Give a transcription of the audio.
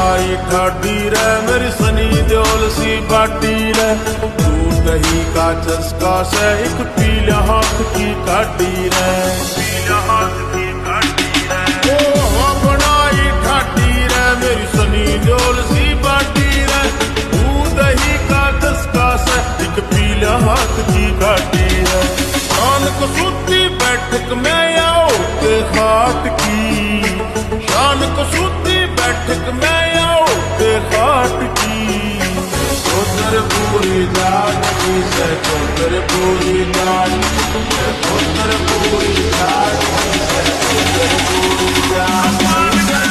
बनाई ठाडी रे मेरी सनी देओल सी बाटी रे दूध दही का चस्का से एक पीला हाथ की काटी रे पीला हाथ की काटी रे ओ बनाई ठाडी रे मेरी सनी देओल सी बाटी रे दूध दही का चस्का से एक पीला हाथ की काटी रे शान कसूती बैठक में आओ के खाट की शान कसूती बैठक में आओ के खाट की चौधर पूरी जात की से चौधर पूरी जात चौधर पूरी